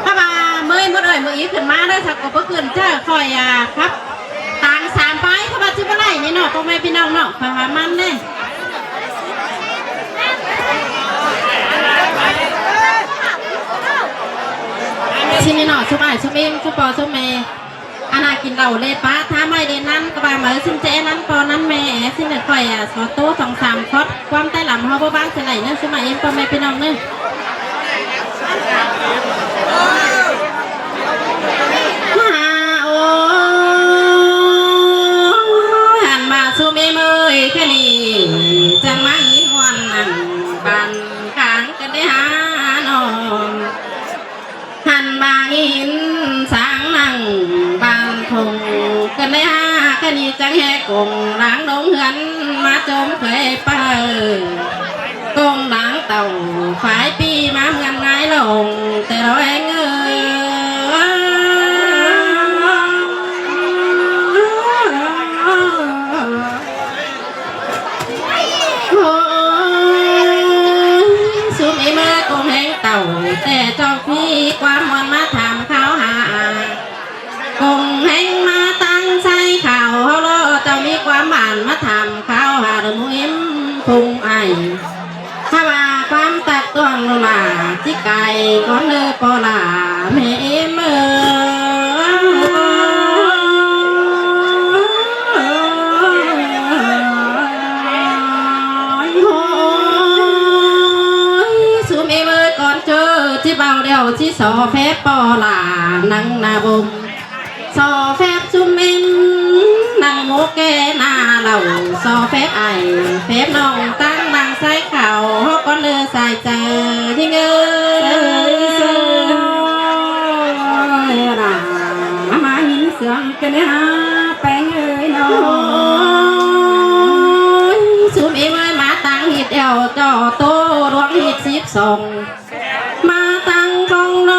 ถ้ามาเมื่อยเมื่อไรเมื่ออีขึ้นมาได้สักก็ขึ้นเจ้าคอยครับต่างสามไปเขามาซื้อมาไล่นี่เนาะพ่อแม่พี่น้องเนาะพามันเนี่ยชินี่เนาะชุบไอ้ชุบเอ็มชุบปอชุบเมย์อาณากินเหล่าเลยป้าถ้าไม่ได้นั้นก็บางเหมือนซิมเจนั้นปอนั้นแม่ซิมเด็กคอยสอโต้2-3คอดความใต้หล่ำเขาบ้างเฉลยเนี่ยชุบมาเอ็มพ่อแม่พี่น้องเนี่ยหันมาชุบเอ็มแค่นี้จังมาอีนวันนั่งบันขางกันได้หานอนหันมาอินสางนั่งบางทงกันได้หาแค่นี้จังแห่กงหลังดงเหือนมาจมเคยเปิดกงหลังเต่าฝ่ายปีมาเมือนง่ายลงแต่เราเองซุ่มอีเมื่อกงแห่งเต่าแต่เจ้าพี่ความวันมาถามเขาหากงแห่งมาตั้งใจข่าวเขาโลเจ้ามีความหมานมาถามเขาหาเดิมอิ่มพุงไอถ้าว่าความตักต้องลาจิไก่ก้อนเลือปลาแม่เอ็มที่เบาเดียวที่สอแฟบปอลานังนาบุมสอแฟบซุ่มมินนังโมเกนาเหล่าสอแฟบไอแฟบน้องตั้งนางใส่เข่าฮอกก้อนเลือใส่เจอที่เงยมาหินเสืองกันเนี่ยแป้งเอ้ยน้องซุ่มเอ้ยมาตั้งหิดเอวจ่อโตรวงหิด12มาตั้งกองโน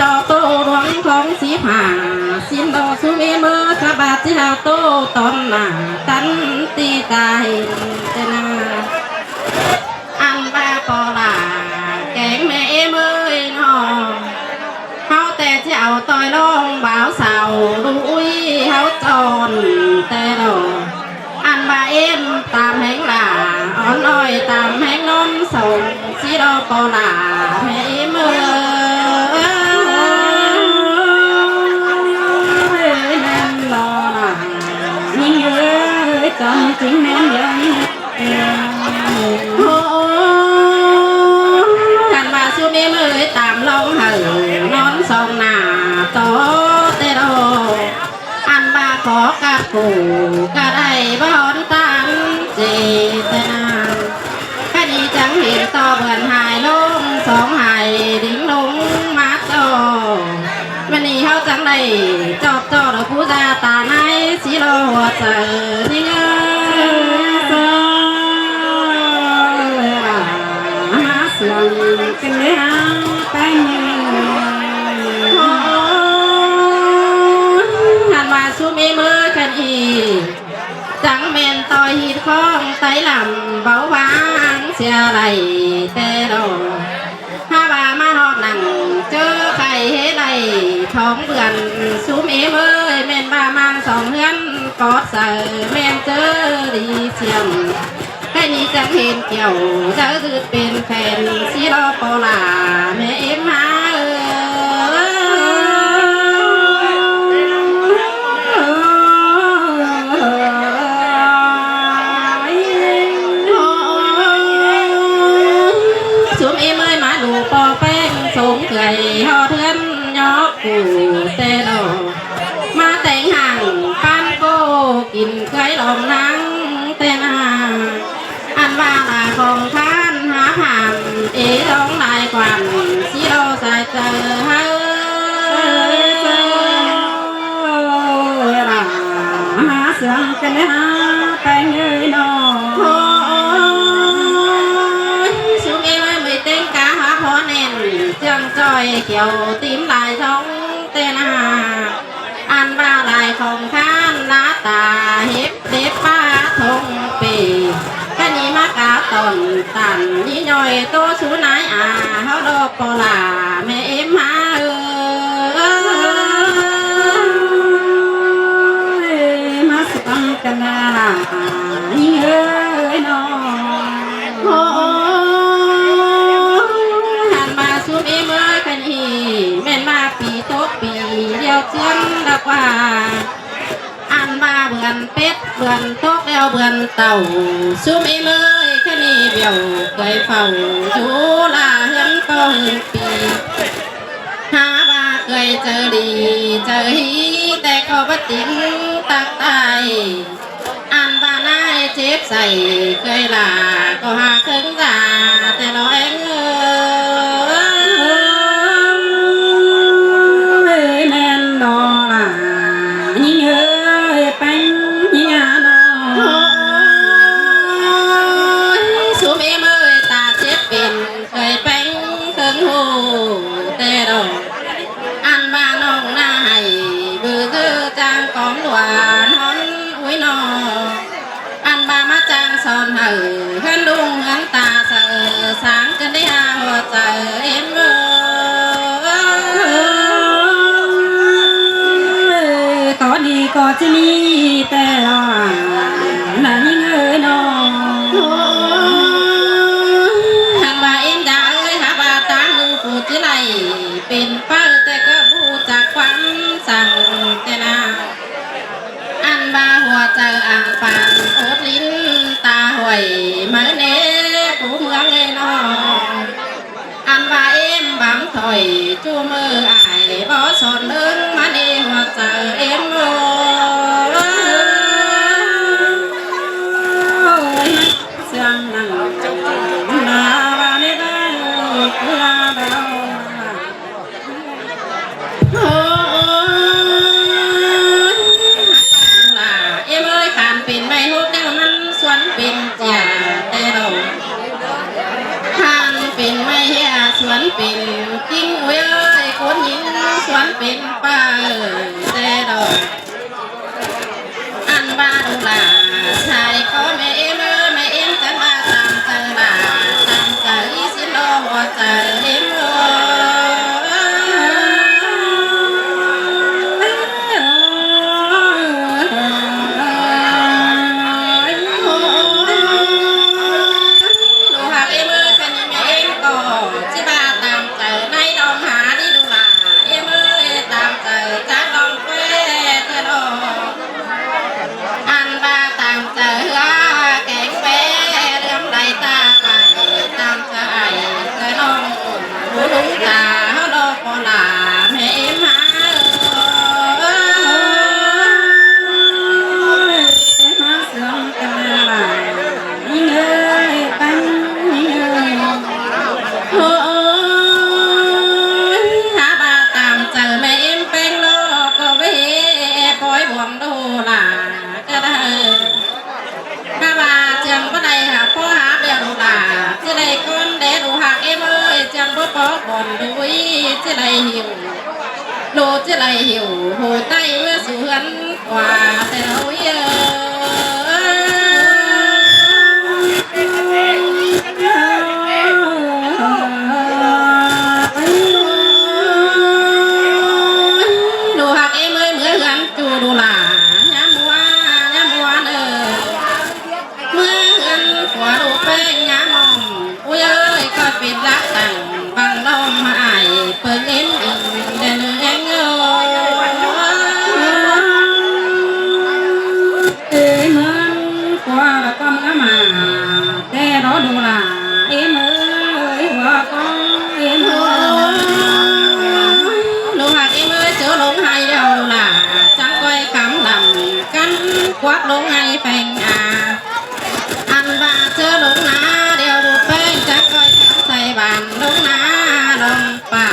จอโตรวงของ15สินโดสุเมเมอสบาจิฮาโตตอนหน้าตันตีตายเจนาอันบาปอลาแกงแม่เอเมยนอเขาแต่จะเอาต่อยลงบ่าวสาวดูอุ้ยเขาจอนแต่ดออันบาเอ็มตามแห่งหลาอ่อนอ้อยตามแห่งนนส่งสีดอปอลาแม่เมื่อนั่นรอละยิ่งเอ้ยจนจริงแม่ยังโอ้กันมาสู้แม่เมื่อตามลงเหอนอนส่งหน้าโตเตโรอันบาขอกับกูก็ได้บอนตังเจตนาคดีจังเห็นต่อเบื่อหายลง2หายดิ้งลงมาโตวันนี้เขาจังได้จอบจอดผู้จาตาในสีโลหัวใจนี่เงยหาเสียงกันเลยฮะไปมาสู้มีมือกันอีจังเมนต่อยหิดข้องไตลำเบาบางเสียไหลแต่เราถ้าว่ามาหอกหนังเจอไข่เฮไหลท้องเบื่อนสู้มีมือเมนบามัน2เฮือนกอดใส่เมนเจอดีเสียมแค่นี้จังเห็นเกี่ยวจะคือเป็นแฟนสีรอปลาแม่เอ็มมาสมเกยหอเทือนยอกกูเตโลมาแต่งห่างปันโกกินเคยลองนั่งเตนาอันว่าลาของท่านหาผ่านร้องลายกวันสีโลใส่เจอเฮ้ยหาเสียงกันเลยฮะไปเงยนอเกี่ยวตีมลายท้องเตนาอันว่าลายของข้านลาตาเห็บเด็บป้าทงปีแค่นี้มากาตอนตันยี่ย่อยโตสูนายเขาดอกปลาแม่ เชียนดักว่าอันมาเบือนเป็ดเบือนโต๊ะแล้วเบือนเต่าซุ่มเอเมยแค่นี้เบี้ยวเคยเฝ้าอยู่ลาเห็นก็หึงปีหาบาเคยเจอดีเจอฮีแต่ก็บ่ติงตักตายอันบานายเจ็บใส่เคยลาก็หาเครื่องตาแต่เราเองแม่นดอล่ะยิ่งเอ้ยเป็นยิ่งอ่ะดอสูมเอ็มเอ้ยตาเจ็บเป็นเคยเป็นเครื่องหูแต่ดอกอันบ้านน้องนายบือคือจางของหวานฮอนอุ้ยนออันบ้ามาจางสอนเหือเห็นดุงเห็นตาเสือสางกันได้หาหัวใจเอ็มเอ้ยก็ดีก็จะมีแต่ละนั่นยิ่งเอ้ยน้องหากว่าเอ็มด่าเอ้ยหากว่าตาหนึ่งผู้ที่ไรเป็นเป้าแต่ก็ผู้จากความสั่งแต่นาอันบ้าหัวใจอ่างปานโอดลิ้นตาห่วยมาเน่ผู้เมืองเอ้ยน้องอันว่าเอ็มบังถอยจูมืออายบ่สอนเอิงมาเน่หัวใจเอ็มโอ้ยเสียงนั่งนาบานได้ลาดาวโอ้ยล่ะเอ็มเอ้ยขานเป็นไม่ฮุบแนวนั้นสวนเป็นจ่าแต่เราขานเป็นไม่เฮียสวนเป็นกิ้งเว้ยคนหญิงสวนเป็นป้าแต่เราอันบ้าดูล่ะชายก็แม่เอ็มเอ้ยแม่เอ็มจะมาตามเจอล่ะตามใจสิโลหัวใจเอ็มเอ้ยดูหากเอ็มเอ้ยเป็นแม่เอ็มก็สิบ้าตามใจในดองหาดีดูล่ะเอ็มเอ้ยตามใจจากดองเฟ้เธอดอกอันบ้าตามใจแกงเฟ้เรื่องไรตาไปตามใจเคยน้องผู้ลุงตาเขาดอกก็ลาแม่เอ็มหามาเสื่อมกันล่ะยิ่งเอ้ยเป็นยิ่งเอ้ยโอ้ยหาบาตามเจอแม่เอ็มเป็นโลกก็เว้ปล่อยบ่วงดูล่ะก็ได้ถ้าว่าเจียงบ่ได้หาพ่อหาเบี้ยดูล่ะจะได้คนเด็ดดูหักเอ็มเอ้ยเจียงบ่ปอกบ่อนดุยจะได้หิวโลจะได้หิวโหใต้เมื่อสู่เฮือนกว่าแต่เราเยดูหักเอ็มเอ้ยเหมือนเฮือนจูดูล่ะย้ำว่าเมื่อเฮือนหัวดูแป้งย้ำมองอุ้ยเอ้ยก็ปิดรักตั้งบังลมหายเปิดเอ็มอีกเดินเองเอ้ยเหมือนหัวก็มาแต่รอดูล่ะเอ็มเอ้ยหัวก็เอ็มเอ้ยดูหักเอ็มเอ้ยเจอลงให้เดียวดูล่ะจังก้อยคำลำกันควักลงให้แฟงอันบาเจอลงนาเดียวดูแป้งจักก้อยคำใส่บานลงนาลงป่า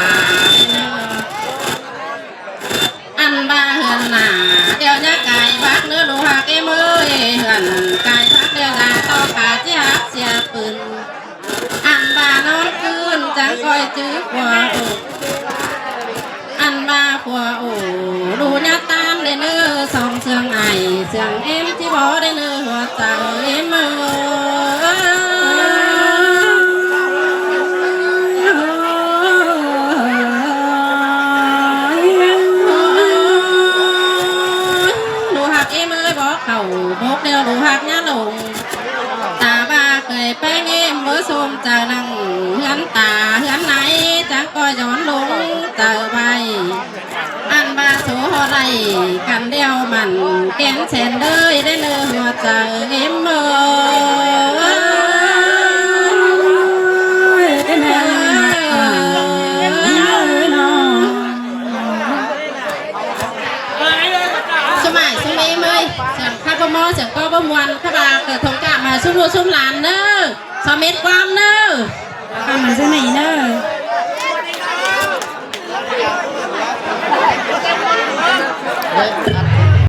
อันบาเหือนหนาเดียวยักไก่บักเนื้อดูหักเอ็มเอ้ยเหือนไก่พักเดียวลาต่อขาที่หักเสียปืนอันบานอนคืนจังก้อยจื้อหัวอันบาผัวโอ้ดูหน้าตามได้เนื้อสองเสียงไอเสียงเอ็มที่บ่ได้เนื้อหัวใจเอ็มดูหักเอ็มเอ้ยบอกเขาบอกเดียวดูหักหน้าลงตาบ้าเคยแป้งเอ็มเบอร์ส้มเจอนั่งเฮือนตาเฮือนไหนจังก็ย้อนลงเจอไปอันบาโส กันเดียวมันแก่นแสนเลยได้เนื้อหัวใจเอ็มเอ้ยได้เนื้อสมัยเมย์เสียงข้าพมอเสียงก็บ่มวนข้าบาเกิดทงกะมาชุ่มรูชุ่มหลานเน้อสอเม็ดความเน้อข้ามาเสนอเน้อ